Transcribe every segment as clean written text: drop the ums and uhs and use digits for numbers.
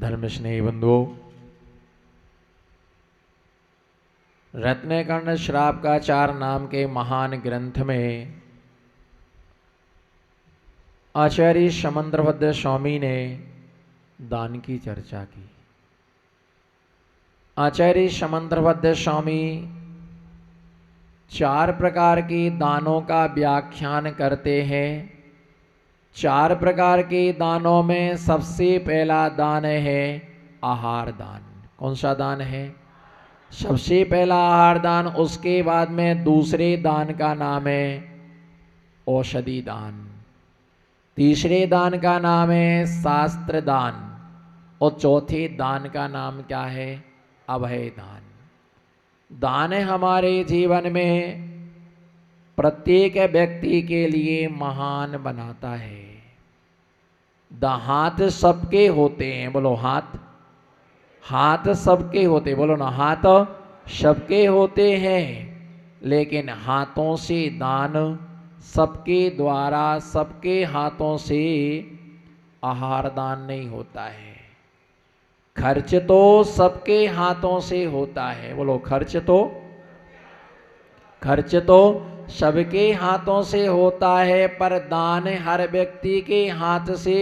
धर्म स्नेही बंधुओं, रत्नकर्ण श्रावकाचार्य नाम के महान ग्रंथ में आचार्य समंतभद्र स्वामी ने दान की चर्चा की। आचार्य समंतभद्र स्वामी 4 प्रकार के दानों का व्याख्यान करते हैं। 4 प्रकार के दानों में सबसे पहला दान है आहार दान। कौन सा दान है? सबसे पहला आहार दान। उसके बाद में दूसरे दान का नाम है औषधि दान। तीसरे दान का नाम है शास्त्र दान और चौथे दान का नाम क्या है? अभय दान। दान हमारे जीवन में प्रत्येक व्यक्ति के लिए महान बनाता है। हाथ सबके होते हैं, बोलो हाथ। हाथ सबके होते, बोलो ना, हाथ सबके होते हैं, लेकिन हाथों से दान सबके द्वारा, सबके हाथों से आहार दान नहीं होता है। खर्च तो सबके हाथों से होता है, बोलो खर्च तो सबके हाथों से होता है, पर दान हर व्यक्ति के हाथ से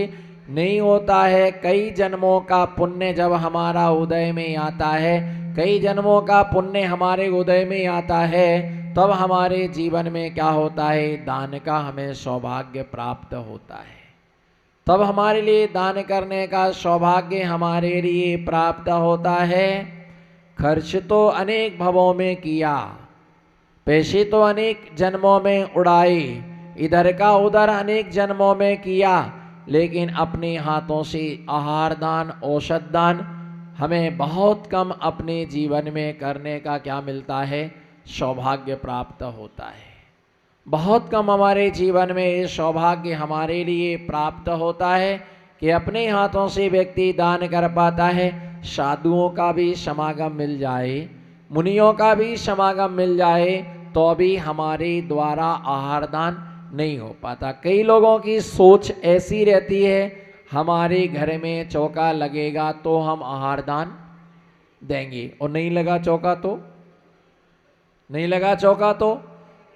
नहीं होता है। कई जन्मों का पुण्य जब हमारा उदय में आता है, कई जन्मों का पुण्य हमारे उदय में आता है, तब हमारे जीवन में क्या होता है? दान का हमें सौभाग्य प्राप्त होता है। तब हमारे लिए दान करने का सौभाग्य हमारे लिए प्राप्त होता है। खर्च तो अनेक भवों में किया, पैसे तो अनेक जन्मों में उड़ाए, इधर का उधर अनेक जन्मों में किया, लेकिन अपने हाथों से आहार दान, औषध दान हमें बहुत कम अपने जीवन में करने का क्या मिलता है? सौभाग्य प्राप्त होता है। बहुत कम हमारे जीवन में ये सौभाग्य हमारे लिए प्राप्त होता है कि अपने हाथों से व्यक्ति दान कर पाता है। साधुओं का भी समागम मिल जाए, मुनियों का भी समागम मिल जाए, तो भी हमारे द्वारा आहार दान नहीं हो पाता। कई लोगों की सोच ऐसी रहती है, हमारे घर में चौका लगेगा तो हम आहार दान देंगे, और नहीं लगा चौका तो नहीं लगा चौका तो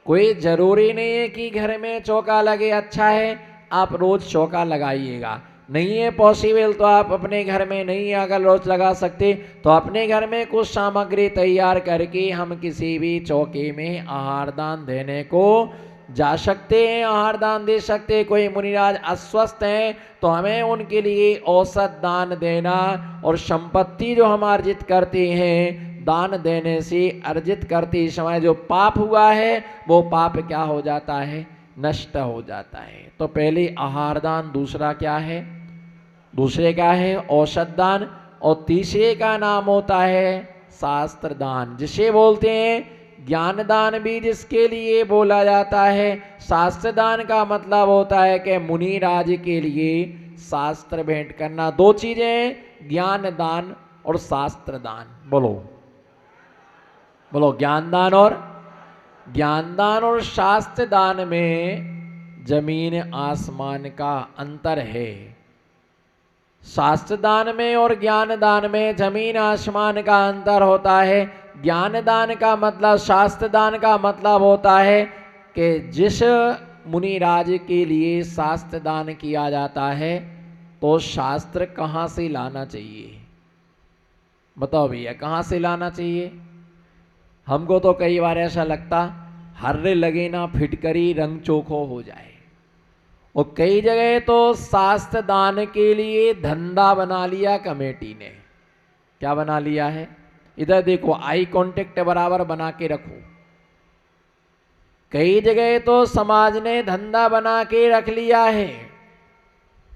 कोई जरूरी नहीं है कि घर में चौका लगे। अच्छा है, आप रोज चौका लगाइएगा। नहीं है पॉसिबल तो आप अपने घर में नहीं अगर रोज लगा सकते, तो अपने घर में कुछ सामग्री तैयार करके हम किसी भी चौके में आहार दान देने को जा सकते हैं, आहार दान दे सकते हैं। कोई मुनिराज अस्वस्थ हैं तो हमें उनके लिए औषध दान देना, और संपत्ति जो हम अर्जित करते हैं दान देने से अर्जित करते समय जो पाप हुआ है वो पाप क्या हो जाता है? नष्ट हो जाता है। तो पहले आहार दान, दूसरा क्या है? दूसरे क्या है? औषध दान, और तीसरे का नाम होता है शास्त्र दान, जिसे बोलते हैं ज्ञान दान भी जिसके लिए बोला जाता है। शास्त्र दान का मतलब होता है कि मुनि राज के लिए शास्त्र भेंट करना। 2 चीजें, ज्ञान दान और शास्त्र दान। बोलो ज्ञान दान और शास्त्र दान में जमीन आसमान का अंतर है। शास्त्र दान में और ज्ञान दान में जमीन आसमान का अंतर होता है। ज्ञान दान का मतलब, शास्त्र दान का मतलब होता है कि जिस मुनिराज के लिए शास्त्र दान किया जाता है तो शास्त्र कहाँ से लाना चाहिए? बताओ भैया, कहाँ से लाना चाहिए? हमको तो कई बार ऐसा लगता हर्रे लगे ना फिटकरी रंग चोखो हो जाए। और कई जगह तो शास्त्र दान के लिए धंधा बना लिया कमेटी ने। क्या बना लिया है? इधर देखो, आई कांटेक्ट बराबर बना के रखो। कई जगह तो समाज ने धंधा बना के रख लिया है।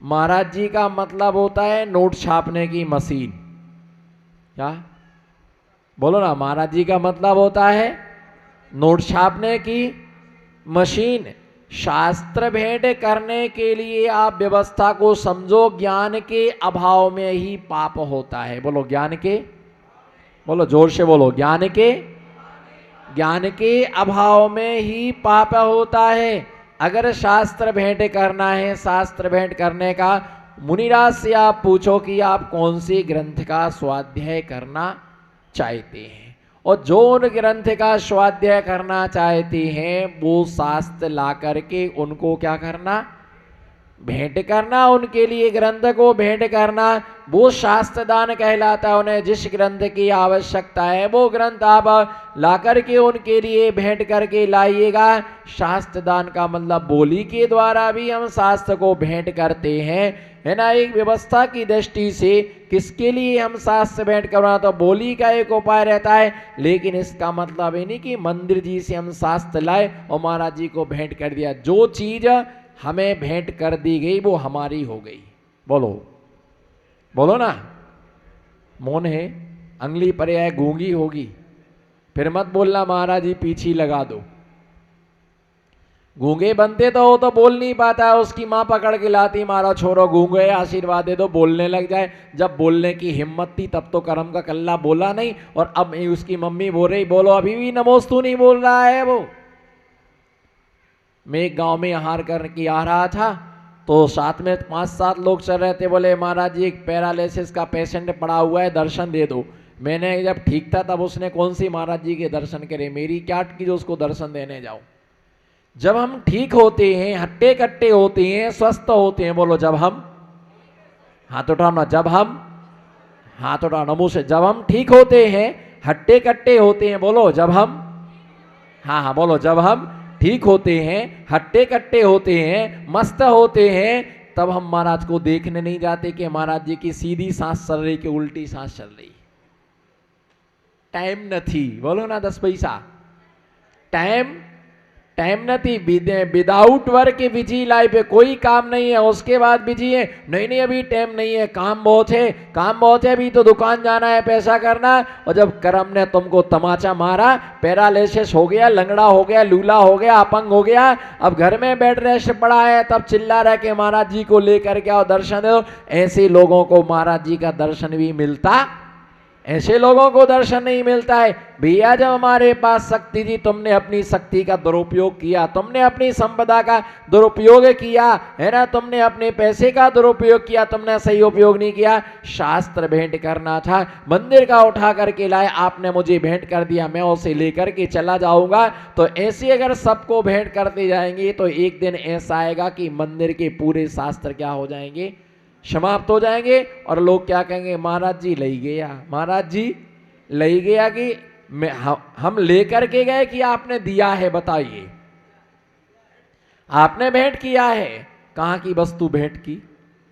महाराज जी का मतलब होता है नोट छापने की मशीन। क्या बोलो ना, महाराज जी का मतलब होता है नोट छापने की मशीन। शास्त्र भेंट करने के लिए आप व्यवस्था को समझो। ज्ञान के अभाव में ही पाप होता है। बोलो ज्ञान के, बोलो जोर से बोलो, ज्ञान के अभाव में ही पाप होता है। अगर शास्त्र भेंट करना है, शास्त्र भेंट करने का मुनिराज से आप पूछो कि आप कौन सी ग्रंथ का स्वाध्याय करना चाहते हैं, और जो उन ग्रंथ का स्वाध्याय करना चाहते हैं वो शास्त्र ला करके उनको क्या करना, भेंट करना, उनके लिए ग्रंथ को भेंट करना, वो शास्त्र दान कहलाता है। उन्हें जिस ग्रंथ की आवश्यकता है वो ग्रंथ आप ला करके उनके लिए भेंट करके लाइएगा। शास्त्र दान का मतलब बोली के द्वारा भी हम शास्त्र को भेंट करते हैं, है ना। एक व्यवस्था की दृष्टि से किसके लिए हम शास्त्र भेंट करना, तो बोली का एक उपाय रहता है, लेकिन इसका मतलब ये नहीं कि मंदिर जी से हम शास्त्र लाए और महाराज जी को भेंट कर दिया। जो चीज हमें भेंट कर दी गई वो हमारी हो गई। बोलो बोलो ना, मौन है, अंगली पर्याय गूंगी होगी, फिर मत बोलना महाराज जी पीछे लगा दो। गूंगे बनते तो वो तो बोल नहीं पाता है, उसकी माँ पकड़ के लाती, मारा छोरो गूंगे आशीर्वाद दे दो, बोलने लग जाए। जब बोलने की हिम्मत थी तब तो करम का कल्ला बोला नहीं, और अब उसकी मम्मी बोल रही बोलो, अभी भी नमोस्तु नहीं बोल रहा है वो। मैं एक गांव में आहार करके आ रहा था, तो साथ में 5-7 लोग चल रहे थे। बोले महाराज जी एक पैरालिसिस का पेशेंट पड़ा हुआ है, दर्शन दे दो। मैंने जब ठीक था तब उसने कौन सी महाराज जी के दर्शन करे, मेरी क्या की जो उसको दर्शन देने जाऊं। जब हम ठीक होते हैं, हट्टे कट्टे होते हैं, स्वस्थ होते हैं, बोलो जब हम, हाथ उठाओ ना, जब हम, हाथ उठाओ ना मुंह से, जब हम ठीक होते हैं, हट्टे कट्टे होते हैं, बोलो जब हम, हाँ हाँ बोलो, जब हम ठीक होते हैं, हट्टे कट्टे होते हैं, मस्त होते हैं, तब हम महाराज को देखने नहीं जाते कि महाराज जी की सीधी सांस चल रही कि उल्टी सांस चल रही। टाइम नहीं, बोलो ना 10 पैसा, टाइम नहीं। विदाउट वर्क बिजी लाइफ है, कोई काम नहीं है, उसके बाद बिजी है, नहीं नहीं अभी टाइम नहीं है, काम बहुत है, काम बहुत है, अभी तो दुकान जाना है, पैसा करना। और जब कर्म ने तुमको तमाचा मारा, पैरालिसिस हो गया, लंगड़ा हो गया, लूला हो गया, अपंग हो गया, अब घर में बेड रेस्ट पड़ा है, तब चिल्ला रहा के महाराज जी को लेकर के आओ दर्शन दो। ऐसे लोगों को महाराज जी का दर्शन भी मिलता, ऐसे लोगों को दर्शन नहीं मिलता है। भैया जब हमारे पास शक्ति थी, तुमने अपनी शक्ति का दुरुपयोग किया, तुमने अपनी संपदा का दुरुपयोग किया, है ना, तुमने अपने पैसे का दुरुपयोग किया, तुमने सही उपयोग नहीं किया। शास्त्र भेंट करना था, मंदिर का उठा करके लाए, आपने मुझे भेंट कर दिया, मैं उसे लेकर के चला जाऊंगा। तो ऐसे अगर सबको भेंट करते जाएंगे तो एक दिन ऐसा आएगा कि मंदिर के पूरे शास्त्र क्या हो जाएंगे, समाप्त हो जाएंगे, और लोग क्या कहेंगे, महाराज जी ले गया, महाराज जी ले गया, कि हम लेकर के गए कि आपने दिया है, बताइए आपने भेंट किया है, कहां की वस्तु भेंट की,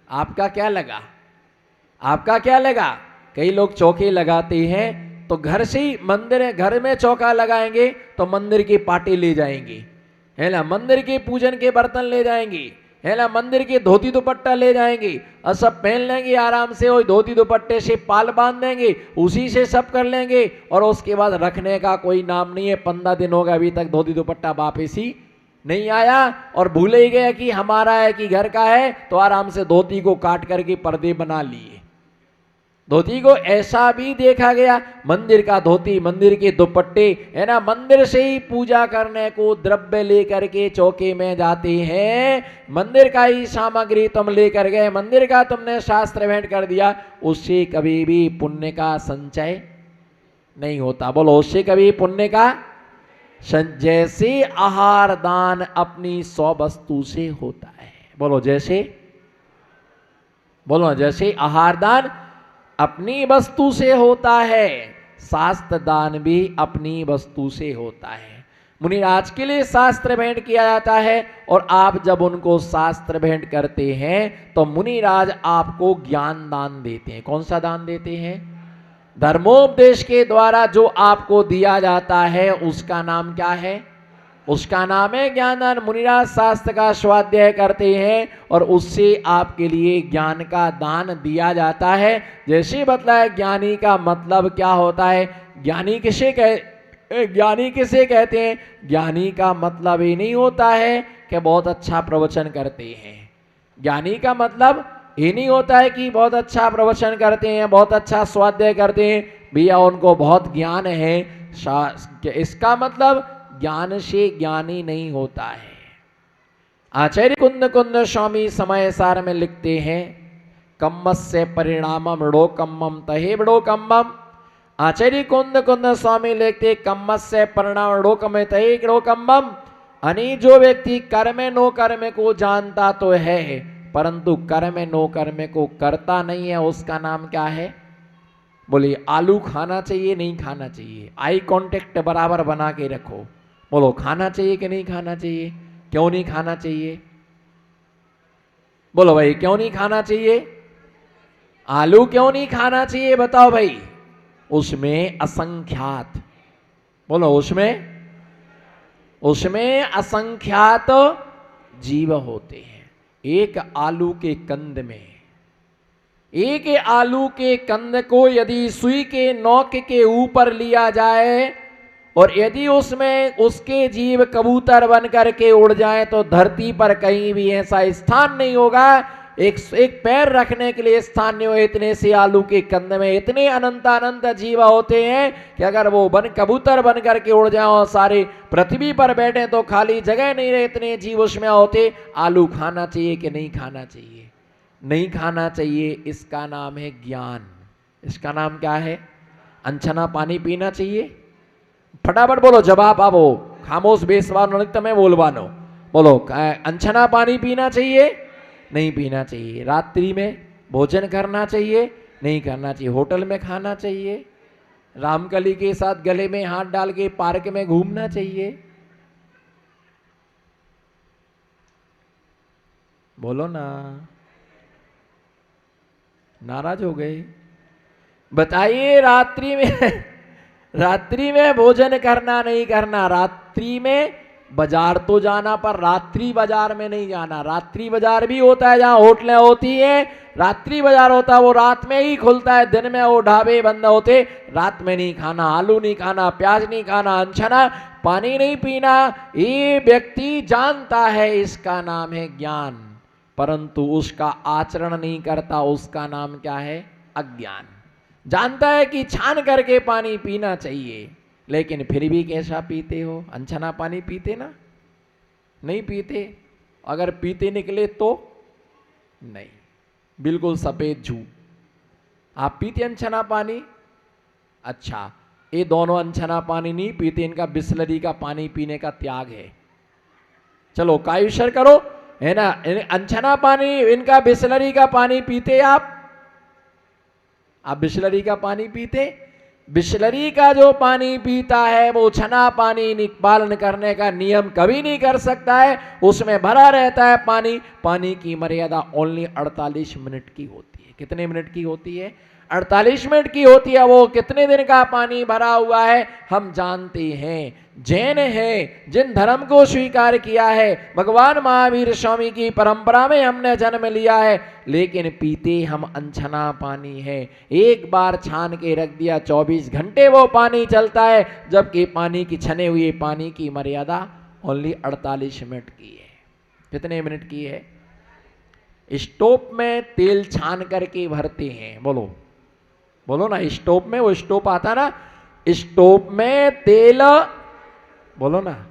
आपका क्या लगा, आपका क्या लगा। कई लोग चौके लगाते हैं तो घर से ही मंदिर, घर में चौका लगाएंगे तो मंदिर की पार्टी ले जाएंगे, है ना, मंदिर के पूजन के बर्तन ले जाएंगे, है ना, मंदिर के धोती दुपट्टा ले जाएंगे और सब पहन लेंगे आराम से, और धोती दुपट्टे से पाल बांध देंगे, उसी से सब कर लेंगे, और उसके बाद रखने का कोई नाम नहीं है। 15 दिन हो गए अभी तक धोती दुपट्टा वापस ही नहीं आया, और भूल ही गए कि हमारा है कि घर का है, तो आराम से धोती को काट करके पर्दे बना लिए। धोती को ऐसा भी देखा गया, मंदिर का धोती, मंदिर के दुपट्टे, है ना, मंदिर से ही पूजा करने को द्रव्य लेकर के चौके में जाते हैं, मंदिर का ही सामग्री तुम लेकर गए, मंदिर का तुमने शास्त्र भेंट कर दिया, उससे कभी भी पुण्य का संचय नहीं होता। बोलो उससे कभी पुण्य का जैसे आहार दान अपनी 100 वस्तु से होता है, बोलो जैसे, बोलो जैसे आहार दान अपनी वस्तु से होता है, शास्त्र दान भी अपनी वस्तु से होता है। मुनिराज के लिए शास्त्र भेंट किया जाता है, और आप जब उनको शास्त्र भेंट करते हैं तो मुनिराज आपको ज्ञान दान देते हैं। कौन सा दान देते हैं, धर्मोपदेश के द्वारा जो आपको दिया जाता है उसका नाम क्या है, उसका नाम है ज्ञान दान। मुनिराज शास्त्र का स्वाध्याय करते हैं और उससे आपके लिए ज्ञान का दान दिया जाता है। जैसे बतलाया ज्ञानी का मतलब क्या होता है, ज्ञानी किसे कहते हैं, ज्ञानी का मतलब ये नहीं होता है कि बहुत अच्छा प्रवचन करते हैं, ज्ञानी का मतलब ये नहीं होता है कि बहुत अच्छा प्रवचन करते हैं, बहुत अच्छा स्वाध्याय करते हैं, भैया उनको बहुत ज्ञान है। इसका मतलब ज्ञान से ज्ञानी नहीं होता है, आचार्य कुंद कुंद स्वामी समय सार में लिखते हैं, कम्मस्य परिणामम ड़ोकम्मम तहे बड़ोकम्मम। आचार्य कुंद कुंद स्वामी लिखते कम्मस्य परिणाम ड़ोकम तहे ड़ोकम्मम। अनी जो व्यक्ति कर्म नो कर्म को जानता तो है, परंतु कर्म नो कर्म को करता नहीं है, उसका नाम क्या है? बोलिए, आलू खाना चाहिए नहीं खाना चाहिए? आई कांटेक्ट बराबर बना के रखो। बोलो, खाना चाहिए कि नहीं खाना चाहिए? क्यों नहीं खाना चाहिए? बोलो भाई, क्यों नहीं खाना चाहिए? आलू क्यों नहीं खाना चाहिए बताओ भाई? उसमें असंख्यात, बोलो उसमें असंख्यात जीव होते हैं। एक आलू के कंद में, एक आलू के कंद को यदि सुई के नोक के ऊपर लिया जाए और यदि उसमें उसके जीव कबूतर बन करके उड़ जाए तो धरती पर कहीं भी ऐसा स्थान नहीं होगा, एक पैर रखने के लिए स्थान नहीं हो। इतने से आलू के कंद में इतने अनंत अनंत जीव होते हैं कि अगर वो कबूतर बन करके उड़ जाए और सारे पृथ्वी पर बैठे तो खाली जगह नहीं रहे, इतने जीव उसमें होते। आलू खाना चाहिए कि नहीं खाना चाहिए? नहीं खाना चाहिए। इसका नाम है ज्ञान। इसका नाम क्या है? अनछना पानी पीना चाहिए? फटाफट बोलो जवाब आवो, खामोश बेसवानो नहीं तमे बोलवानो। बोलो, अनछना पानी पीना चाहिए? नहीं पीना चाहिए। रात्रि में भोजन करना चाहिए? नहीं करना चाहिए। होटल में खाना चाहिए? रामकली के साथ गले में हाथ डाल के पार्क में घूमना चाहिए? बोलो ना, नाराज हो गए? बताइए, रात्रि में भोजन करना नहीं करना? रात्रि में बाजार तो जाना, पर रात्रि बाजार में नहीं जाना। रात्रि बाजार भी होता है जहाँ होटलें होती हैं, रात्रि बाजार होता है, वो रात में ही खुलता है, दिन में वो ढाबे बंद होते। रात में नहीं खाना, आलू नहीं खाना, प्याज नहीं खाना, अनछना पानी नहीं पीना। ये व्यक्ति जानता है, इसका नाम है ज्ञान, परंतु उसका आचरण नहीं करता, उसका नाम क्या है? अज्ञान। जानता है कि छान करके पानी पीना चाहिए, लेकिन फिर भी कैसा पीते हो? अनछना पानी पीते ना? नहीं पीते। अगर पीते निकले तो नहीं, बिल्कुल सफेद झूठ। आप पीते अनछना पानी? अच्छा, ये दोनों अनछना पानी नहीं पीते, इनका बिस्लरी का पानी पीने का त्याग है। चलो कायुषर करो, है ना? अनछना पानी, इनका बिस्लरी का पानी पीते आप बिस्लरी का पानी पीते? बिस्लरी का जो पानी पीता है वो छना पानी पालन करने का नियम कभी नहीं कर सकता है, उसमें भरा रहता है पानी। पानी की मर्यादा ओनली 48 मिनट की होती है। कितने मिनट की होती है? 48 मिनट की होती है। वो कितने दिन का पानी भरा हुआ है हम जानते हैं। जैन है, जिन धर्म को स्वीकार किया है, भगवान महावीर स्वामी की परंपरा में हमने जन्म लिया है, लेकिन पीते हम अनछना पानी है। एक बार छान के रख दिया, 24 घंटे वो पानी चलता है, जबकि पानी की छने हुए पानी की मर्यादा ओनली 48 मिनट की है। कितने मिनट की है? स्टोव में तेल छान करके भरते हैं। बोलो बोलो ना, स्टोव में, वो स्टोव आता ना, स्टोव में तेल, बोलो ना,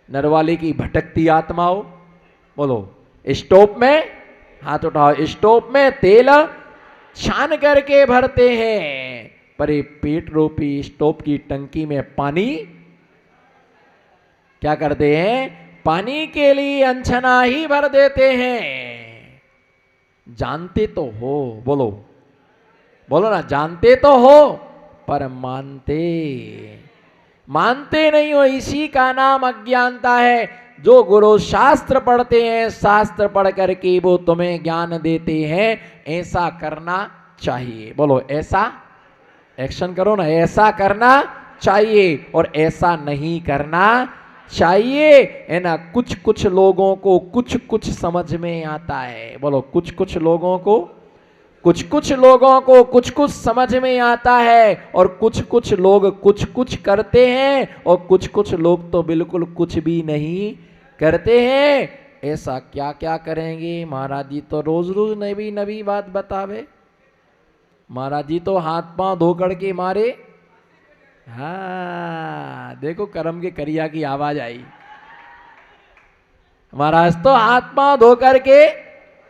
नरवाले की भटकती आत्माओं, बोलो स्टोव में, हाथ उठाओ। स्टोव में तेल छान करके भरते हैं, पर ये पेट रूपी स्टोव की टंकी में पानी क्या करते हैं? पानी के लिए अनछना ही भर देते हैं। जानते तो हो, बोलो बोलो ना, जानते तो हो पर मानते नहीं हो। इसी का नाम अज्ञानता है। जो गुरु शास्त्र पढ़ते हैं, शास्त्र पढ़ करके वो तुम्हें ज्ञान देते हैं, ऐसा करना चाहिए। बोलो ऐसा, एक्शन करो ना, ऐसा करना चाहिए और ऐसा नहीं करना चाहिए, है ना? कुछ कुछ लोगों को कुछ कुछ समझ में आता है। बोलो कुछ कुछ लोगों को कुछ कुछ समझ में आता है, और कुछ कुछ लोग कुछ कुछ करते हैं, और कुछ कुछ लोग तो बिल्कुल कुछ भी नहीं करते हैं। ऐसा क्या क्या करेंगे? महाराज जी तो रोज रोज नवी नवी बात बतावे। महाराज जी तो हाथ पांव धो करके मारे। हाँ देखो, करम के करिया की आवाज आई। महाराज तो हाथ पांव धो करके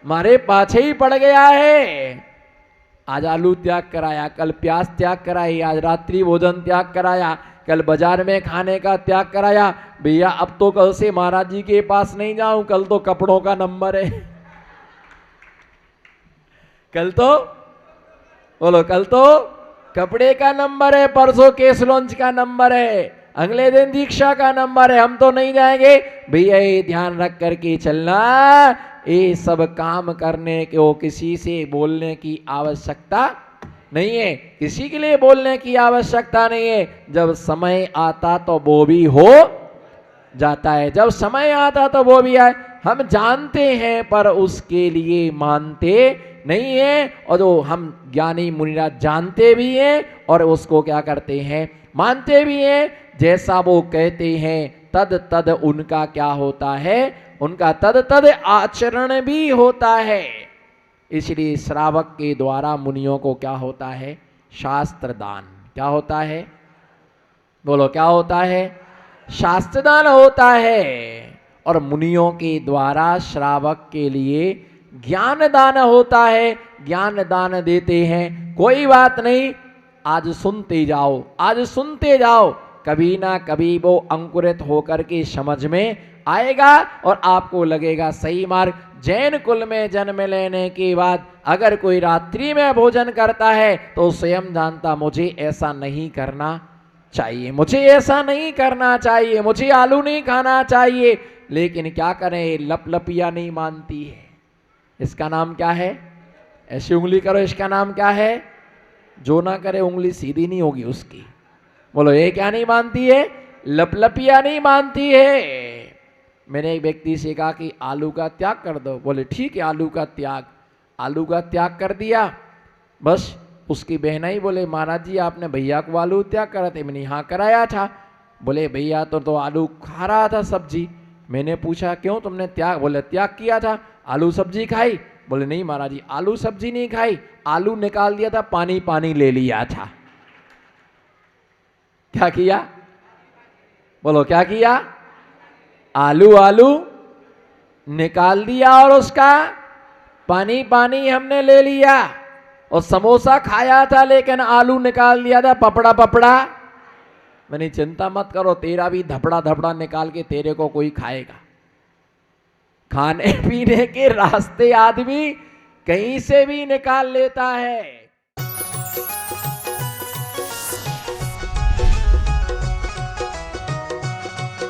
मारे पाछे ही पड़ गया है। आज आलू त्याग कराया, कल प्याज त्याग कराई, आज रात्रि भोजन त्याग कराया, कल बाजार में खाने का त्याग कराया। भैया अब तो कल से महाराज जी के पास नहीं जाऊं, कल तो कपड़ों का नंबर है। कल तो बोलो, कल तो कपड़े का नंबर है, परसों केस लॉन्च का नंबर है, अगले दिन दीक्षा का नंबर है, हम तो नहीं जाएंगे। भैया ये ध्यान रख करके चलना, ये सब काम करने को किसी से बोलने की आवश्यकता नहीं है, किसी के लिए बोलने की आवश्यकता नहीं है। जब समय आता तो वो भी हो जाता है, जब समय आता तो वो भी आए। हम जानते हैं पर उसके लिए मानते नहीं है, और जो हम ज्ञानी मुनिराज जानते भी हैं और उसको क्या करते हैं, मानते भी हैं। जैसा वो कहते हैं तद तद उनका क्या होता है, उनका तद तद आचरण भी होता है। इसलिए श्रावक के द्वारा मुनियों को क्या होता है, शास्त्र दान। क्या होता है, बोलो क्या होता है, शास्त्र दान होता है। और मुनियों के द्वारा श्रावक के लिए ज्ञान दान होता है, ज्ञान दान देते हैं। कोई बात नहीं, आज सुनते जाओ, आज सुनते जाओ, कभी ना कभी वो अंकुरित होकर के समझ में आएगा और आपको लगेगा सही मार्ग। जैन कुल में जन्म लेने के बाद अगर कोई रात्रि में भोजन करता है तो स्वयं जानता मुझे ऐसा नहीं करना चाहिए, मुझे ऐसा नहीं करना चाहिए, मुझे आलू नहीं खाना चाहिए। लेकिन क्या करें, लपलपिया नहीं मानती है। इसका नाम क्या है, ऐसी उंगली करो, इसका नाम क्या है, जो ना करे उंगली सीधी नहीं होगी उसकी। बोलो ये क्या नहीं मानती है, लपलपिया नहीं मानती है। मैंने एक व्यक्ति से कहा कि आलू का त्याग कर दो, बोले ठीक है आलू का त्याग। आलू का त्याग कर दिया, बस उसकी बहना ही बोले महाराज जी आपने भैया को आलू त्याग करा था। मैंने हाँ कराया था। बोले भैया तो आलू खा रहा था सब्जी। मैंने पूछा क्यों तुमने त्याग, बोले त्याग किया था, आलू सब्जी खाई। बोले नहीं महाराज जी आलू सब्जी नहीं खाई, आलू निकाल दिया था, पानी पानी ले लिया था। क्या किया, बोलो क्या किया, आलू आलू निकाल दिया और उसका पानी पानी हमने ले लिया। और समोसा खाया था लेकिन आलू निकाल दिया था, पपड़ा पपड़ा। मैंने चिंता मत करो, तेरा भी धपड़ा धपड़ा निकाल के तेरे को कोई खाएगा। खाने पीने के रास्ते आदमी कहीं से भी निकाल लेता है।